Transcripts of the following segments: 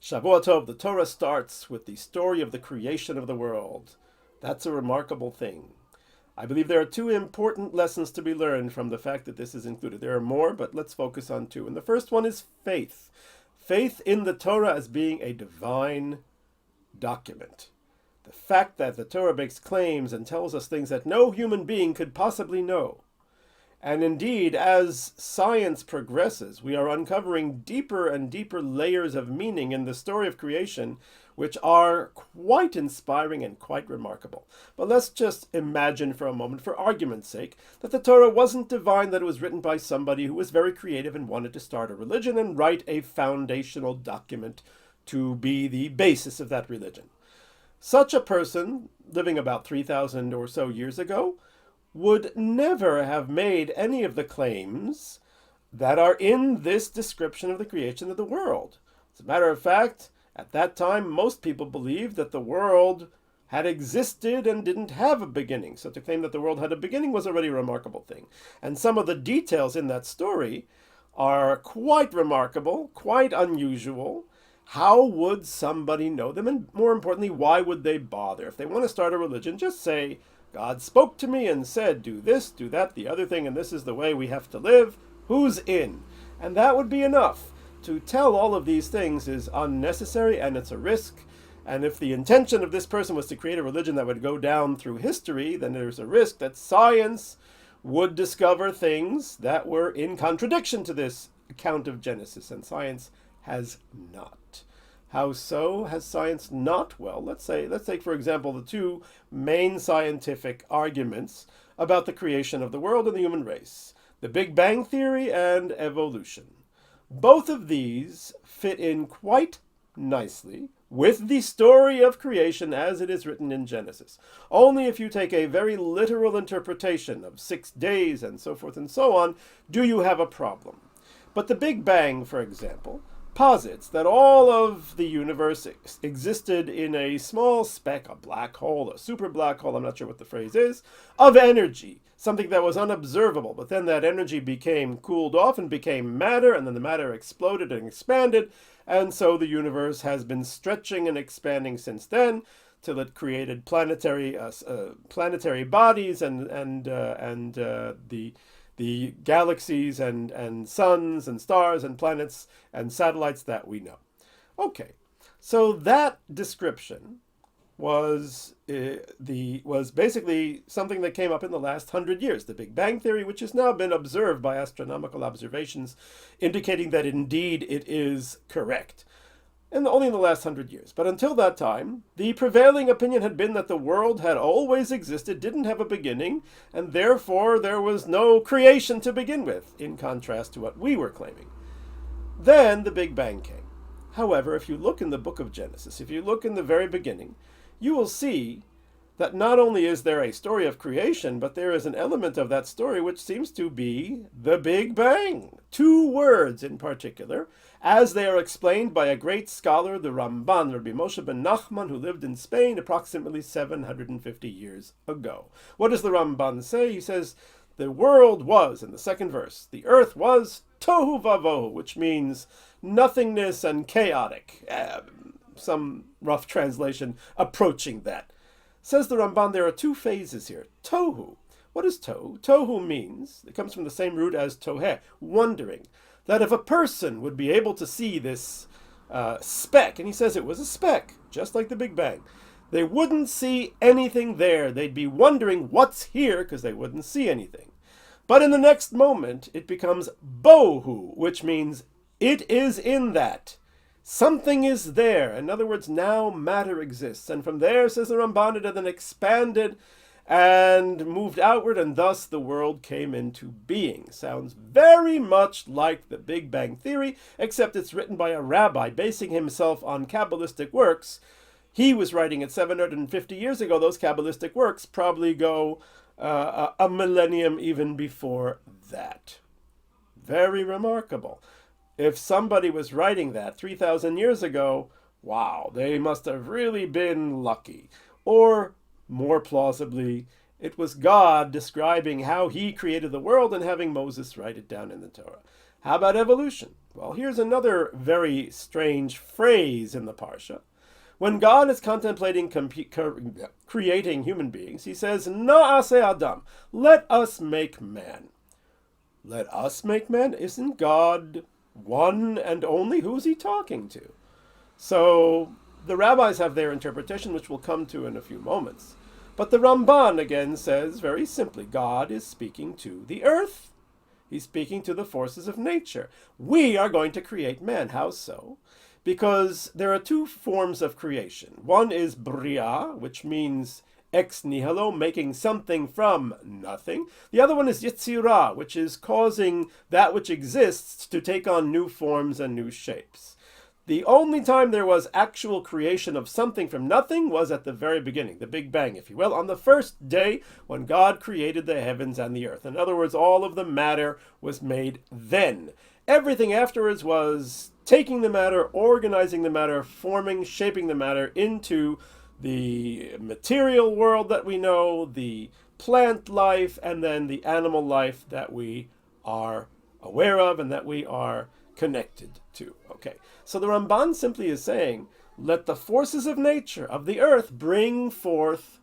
Shavua Tov, the Torah starts with the story of the creation of the world. That's a remarkable thing. I believe there are two important lessons to be learned from the fact that this is included. There are more, but let's focus on two. And the first one is faith. Faith in the Torah as being a divine document. The fact that the Torah makes claims and tells us things that no human being could possibly know. And indeed, as science progresses, we are uncovering deeper and deeper layers of meaning in the story of creation, which are quite inspiring and quite remarkable. But let's just imagine for a moment, for argument's sake, that the Torah wasn't divine, that it was written by somebody who was very creative and wanted to start a religion and write a foundational document to be the basis of that religion. Such a person, living about 3,000 or so years ago, would never have made any of the claims that are in this description of the creation of the world. As a matter of fact, at that time, most people believed that the world had existed and didn't have a beginning. So to claim that the world had a beginning was already a remarkable thing. And some of the details in that story are quite remarkable, quite unusual. How would somebody know them? And more importantly, why would they bother? If they want to start a religion, just say, God spoke to me and said, do this, do that, the other thing, and this is the way we have to live. Who's in? And that would be enough. To tell all of these things is unnecessary and it's a risk. And if the intention of this person was to create a religion that would go down through history, then there's a risk that science would discover things that were in contradiction to this account of Genesis, and science has not. How so has science not? Well, let's take, for example, the two main scientific arguments about the creation of the world and the human race, the Big Bang Theory and evolution. Both of these fit in quite nicely with the story of creation as it is written in Genesis. Only if you take a very literal interpretation of 6 days and so forth and so on, do you have a problem. But the Big Bang, for example, posits that all of the universe existed in a small speck, a black hole, a super black hole, I'm not sure what the phrase is, of energy, something that was unobservable. But then that energy became cooled off and became matter, and then the matter exploded and expanded, and so the universe has been stretching and expanding since then, till it created planetary bodies and the galaxies and suns and stars and planets and satellites that we know. Okay, so that description was basically something that came up in the last 100 years, the Big Bang Theory, which has now been observed by astronomical observations, indicating that indeed it is correct. And only in the last 100 years. But until that time, the prevailing opinion had been that the world had always existed, didn't have a beginning, and therefore there was no creation to begin with, in contrast to what we were claiming. Then the Big Bang came. However, if you look in the book of Genesis, if you look in the very beginning, you will see that not only is there a story of creation, but there is an element of that story which seems to be the Big Bang. Two words in particular, as they are explained by a great scholar, the Ramban, Rabbi Moshe ben Nachman, who lived in Spain approximately 750 years ago. What does the Ramban say? He says, the world was, in the second verse, the earth was tohu vavohu, which means nothingness and chaotic. Some rough translation approaching that. Says the Ramban, there are two phases here. Tohu. What is tohu? Tohu means, it comes from the same root as toheh, wondering. That if a person would be able to see this speck, and he says it was a speck, just like the Big Bang, they wouldn't see anything there. They'd be wondering what's here because they wouldn't see anything. But in the next moment, it becomes bohu, which means it is in that. Something is there. In other words, now matter exists. And from there, says the Ramban, it then expanded and moved outward, and thus the world came into being. Sounds very much like the Big Bang Theory, except it's written by a rabbi basing himself on Kabbalistic works. He was writing it 750 years ago. Those Kabbalistic works probably go a millennium even before that. Very remarkable. If somebody was writing that 3,000 years ago, wow, they must have really been lucky. Or, more plausibly, it was God describing how he created the world and having Moses write it down in the Torah. How about evolution? Well, here's another very strange phrase in the Parsha. When God is contemplating creating human beings, he says, Na'aseh Adam, let us make man. Let us make man? Isn't God one and only? Who's he talking to? So the rabbis have their interpretation, which we'll come to in a few moments. But the Ramban again says very simply, God is speaking to the earth. He's speaking to the forces of nature. We are going to create man. How so? Because there are two forms of creation. One is bria, which means ex nihilo, making something from nothing. The other one is yitzirah, which is causing that which exists to take on new forms and new shapes. The only time there was actual creation of something from nothing was at the very beginning, the Big Bang, if you will, on the first day when God created the heavens and the earth. In other words, all of the matter was made then. Everything afterwards was taking the matter, organizing the matter, forming, shaping the matter into the material world that we know, the plant life, and then the animal life that we are aware of and that we are connected to. Okay, so the Ramban simply is saying, let the forces of nature, of the earth, bring forth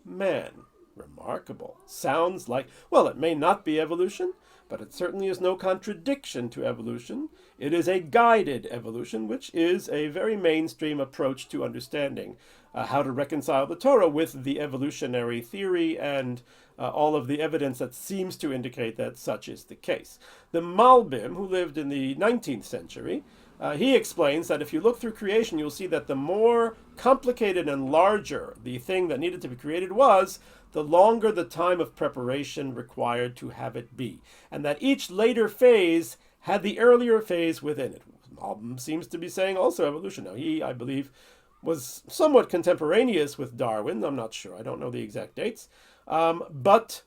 man. Remarkable. Sounds like, well, it may not be evolution, but it certainly is no contradiction to evolution. It is a guided evolution, which is a very mainstream approach to understanding how to reconcile the Torah with the evolutionary theory and all of the evidence that seems to indicate that such is the case. The Malbim, who lived in the 19th century, he explains that if you look through creation, you'll see that the more complicated and larger the thing that needed to be created was, the longer the time of preparation required to have it be. And that each later phase had the earlier phase within it. Malbim seems to be saying also evolution. Now, he, I believe, was somewhat contemporaneous with Darwin. I'm not sure. I don't know the exact dates. But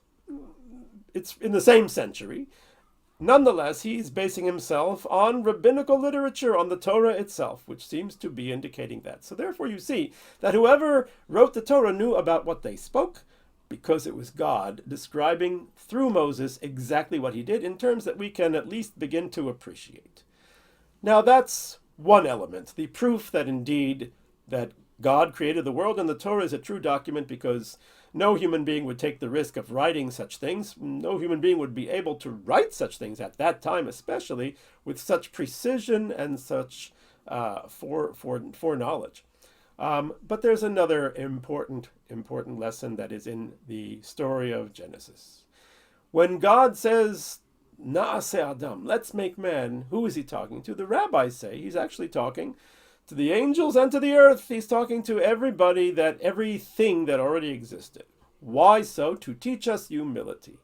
it's in the same century. Nonetheless, he's basing himself on rabbinical literature, on the Torah itself, which seems to be indicating that. So therefore you see that whoever wrote the Torah knew about what they spoke, because it was God describing through Moses exactly what he did in terms that we can at least begin to appreciate. Now that's one element, the proof that indeed that God created the world, and the Torah is a true document, because no human being would take the risk of writing such things. No human being would be able to write such things at that time, especially with such precision and such foreknowledge. But there's another important lesson that is in the story of Genesis. When God says, Na'aseh Adam, let's make man, who is he talking to? The rabbis say he's actually talking to the angels and to the earth. He's talking to everybody, everything that already existed. Why so? To teach us humility.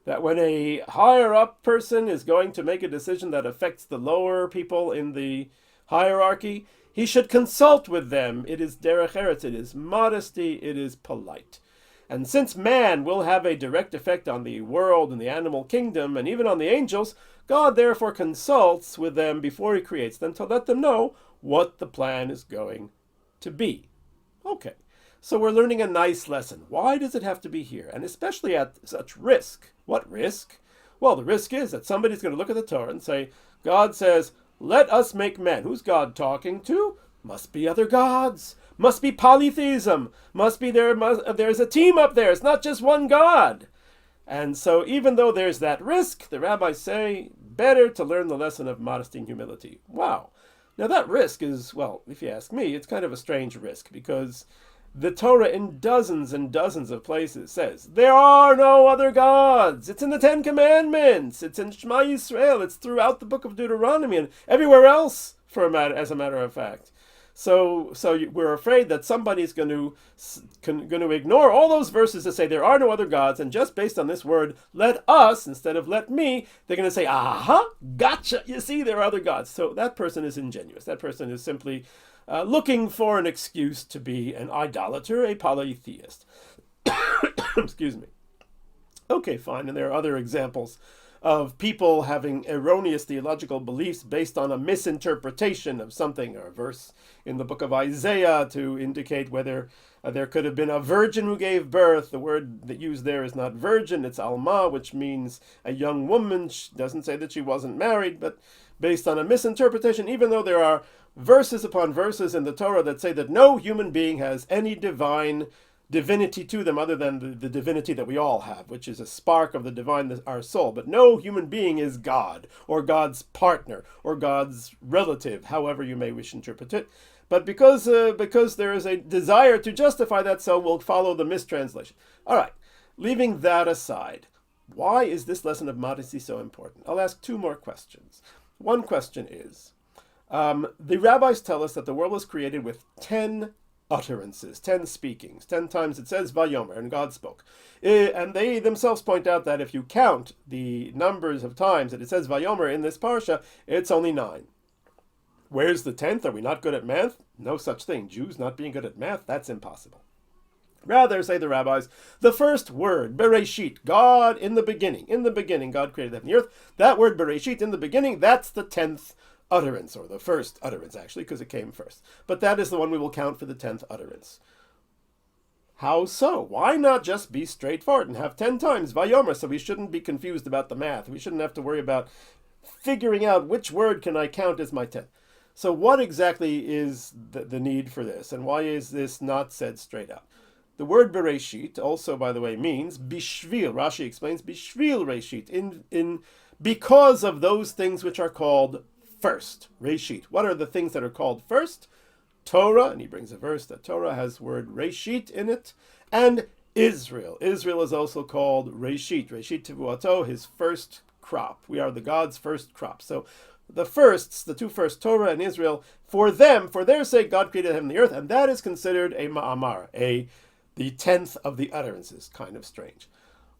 That when a higher up person is going to make a decision that affects the lower people in the hierarchy, he should consult with them. It is derech eretz, it is modesty, it is polite. And since man will have a direct effect on the world and the animal kingdom and even on the angels, God therefore consults with them before he creates them to let them know what the plan is going to be. Okay, so we're learning a nice lesson. Why does it have to be here? And especially at such risk. What risk? Well, the risk is that somebody's going to look at the Torah and say, God says, let us make men. Who's God talking to? Must be other gods. Must be polytheism. Must be there's a team up there. It's not just one God. And so even though there's that risk, the rabbis say, better to learn the lesson of modesty and humility. Wow. Now that risk is, well, if you ask me, it's kind of a strange risk, because the Torah in dozens and dozens of places says, there are no other gods. It's in the Ten Commandments. It's in Shema Yisrael. It's throughout the book of Deuteronomy and everywhere else, as a matter of fact. So we're afraid that somebody's going to ignore all those verses that say there are no other gods, and just based on this word, let us, instead of let me, they're going to say, aha, gotcha, you see, there are other gods. So that person is ingenuous. That person is simply looking for an excuse to be an idolater, a polytheist. Excuse me. Okay, fine, and there are other examples of people having erroneous theological beliefs based on a misinterpretation of something, or a verse in the book of Isaiah to indicate whether there could have been a virgin who gave birth. The word that used there is not virgin, it's alma, which means a young woman. She doesn't say that she wasn't married, but based on a misinterpretation, even though there are verses upon verses in the Torah that say that no human being has any divinity to them other than the divinity that we all have, which is a spark of the divine, our soul. But no human being is God, or God's partner, or God's relative, however you may wish to interpret it. But because there is a desire to justify that, so we'll follow the mistranslation. All right, leaving that aside, why is this lesson of modesty so important? I'll ask two more questions. One question is, the rabbis tell us that the world was created with 10 utterances, 10 speakings. 10 times it says Vayomer, and God spoke. And they themselves point out that if you count the numbers of times that it says Vayomer in this parsha, it's only 9. Where's the 10th? Are we not good at math? No such thing. Jews not being good at math, that's impossible. Rather, say the rabbis, the first word, Breishit, God in the beginning. In the beginning, God created heaven and the earth. That word, Breishit, in the beginning, that's the 10th utterance, or the first utterance, actually, because it came first. But that is the one we will count for the 10th utterance. How so? Why not just be straightforward and have 10 times Vayomer, so we shouldn't be confused about the math. We shouldn't have to worry about figuring out which word can I count as my 10th. So what exactly is the need for this, and why is this not said straight out? The word Breishit also, by the way, means bishvil. Rashi explains bishvil Reishit, because of those things which are called first. Reishit. What are the things that are called first? Torah, and he brings a verse that Torah has word Reishit in it, and Israel. Israel is also called Reishit. Reishit Tivuato, his first crop. We are the God's first crop. So the firsts, the two first, Torah and Israel, for them, for their sake, God created heaven and the earth, and that is considered a ma'amar, the 10th of the utterances. Kind of strange.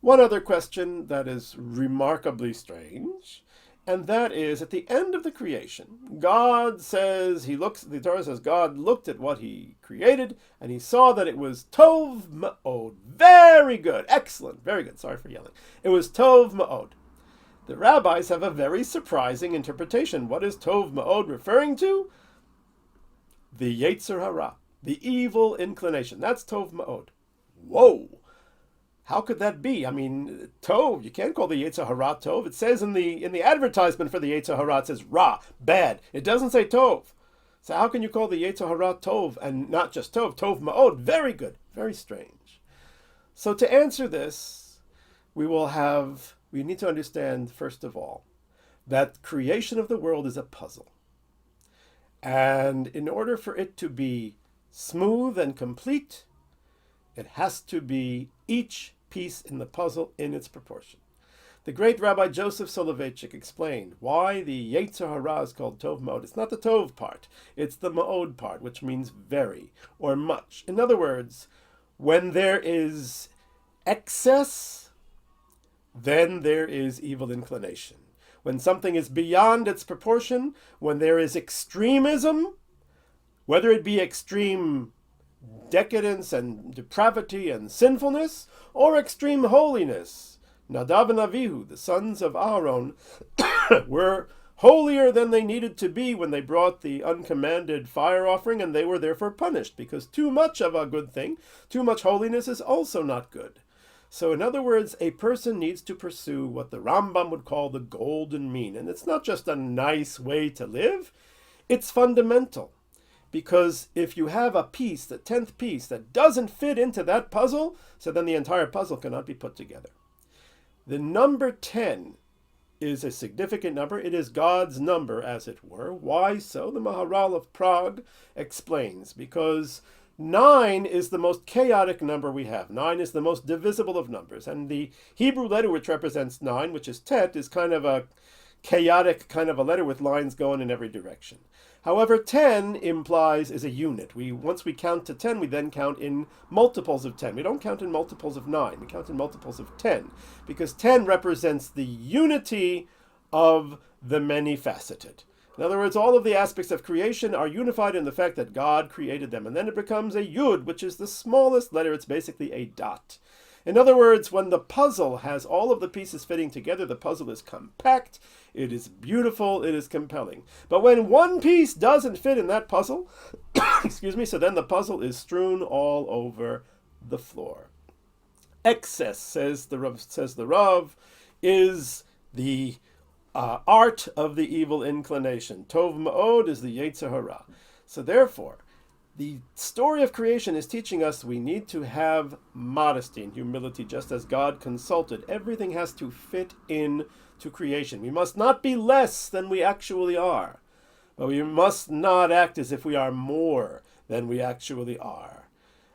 One other question that is remarkably strange, and that is, at the end of the creation, God says, the Torah says, God looked at what he created, and he saw that it was Tov Ma'od. Very good. Excellent. Very good. Sorry for yelling. It was Tov Ma'od. The rabbis have a very surprising interpretation. What is Tov Ma'od referring to? The Yetzer Hara, the evil inclination. That's Tov Ma'od. Whoa! How could that be? I mean, Tov, you can't call the Yetzer Hara Tov. It says in the advertisement for the Yetzer Hara, it says Ra, bad. It doesn't say Tov. So how can you call the Yetzer Hara Tov, and not just Tov, Tov Ma'od? Very good. Very strange. So to answer this, we need to understand, first of all, that creation of the world is a puzzle. And in order for it to be smooth and complete, it has to be each piece in the puzzle in its proportion. The great Rabbi Joseph Soloveitchik explained why the Yetzer Hara is called Tov Ma'od. It's not the Tov part, it's the Ma'od part, which means very or much. In other words, when there is excess, then there is evil inclination. When something is beyond its proportion, when there is extremism, whether it be extreme decadence and depravity and sinfulness, or extreme holiness. Nadav and Avihu, the sons of Aaron, were holier than they needed to be when they brought the uncommanded fire offering, and they were therefore punished, because too much of a good thing, too much holiness is also not good. So in other words, a person needs to pursue what the Rambam would call the golden mean. And it's not just a nice way to live, it's fundamental. Because if you have a piece, the 10th piece, that doesn't fit into that puzzle, so then the entire puzzle cannot be put together. The number 10 is a significant number. It is God's number, as it were. Why so? The Maharal of Prague explains, because 9 is the most chaotic number we have. 9 is the most divisible of numbers. And the Hebrew letter which represents 9, which is Tet, is kind of a chaotic kind of a letter with lines going in every direction. However, 10 is a unit. Once we count to 10, we then count in multiples of 10. We don't count in multiples of 9. We count in multiples of 10, because 10 represents the unity of the many-faceted. In other words, all of the aspects of creation are unified in the fact that God created them. And then it becomes a yud, which is the smallest letter. It's basically a dot. In other words, when the puzzle has all of the pieces fitting together, the puzzle is compact, it is beautiful, it is compelling. But when one piece doesn't fit in that puzzle, excuse me, so then the puzzle is strewn all over the floor. Excess, says the Rav, is the art of the evil inclination. Tov ma'od is the Yetzer Hara. So therefore, the story of creation is teaching us we need to have modesty and humility, just as God consulted. Everything has to fit in to creation. We must not be less than we actually are, but we must not act as if we are more than we actually are.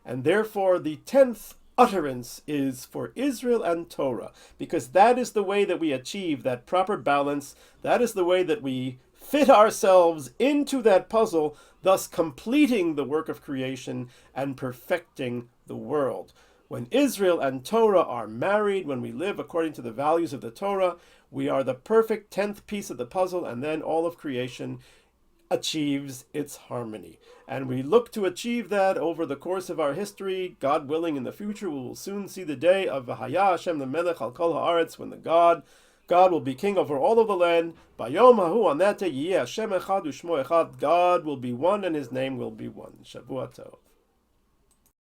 And therefore, the 10th utterance is for Israel and Torah, because that is the way that we achieve that proper balance. That is the way that we fit ourselves into that puzzle, thus completing the work of creation and perfecting the world. When Israel and Torah are married, when we live according to the values of the Torah, we are the perfect 10th piece of the puzzle, and then all of creation achieves its harmony. And we look to achieve that over the course of our history. God willing, in the future, we will soon see the day of V'haya Hashem Melech al Kol Haaretz, when God will be king over all of the land. Bayom hahu, on that day, Yeh Hashem echad u'shmo echad. God will be one and his name will be one. Shavua Tov.